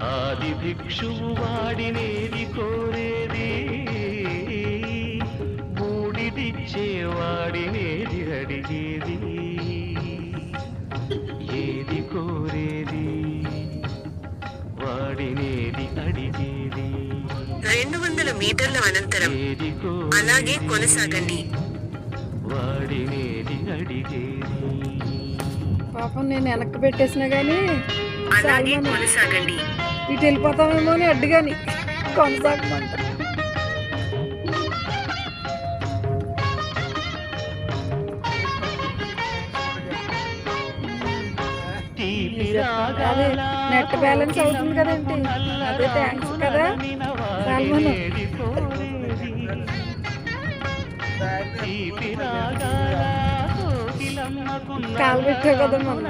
ఆది భిక్షువు వాడినేది కోరేది, బూడిదిచ్చేవాడినేది అడిగేది, ఏది కోరేది వాడినేది అడిగేది. 200 మీటర్ల అనంతరం అలాగే కొనసాగండి. వాడినేది అడిగేది. పాపం నేను వెనక్కి పెట్టేసినా కానీ అలాగే కొనసాగండి. ఇటు వెళ్ళిపోతామేమో అని అడ్డుగాని కొనసాగమంట. అదే నెట్ బ్యాలెన్స్ అవుతుంది కదేంటి, అదే థ్యాంక్స్ కదా సాల్మన్. కాలు పెట్టావు కదా మనం.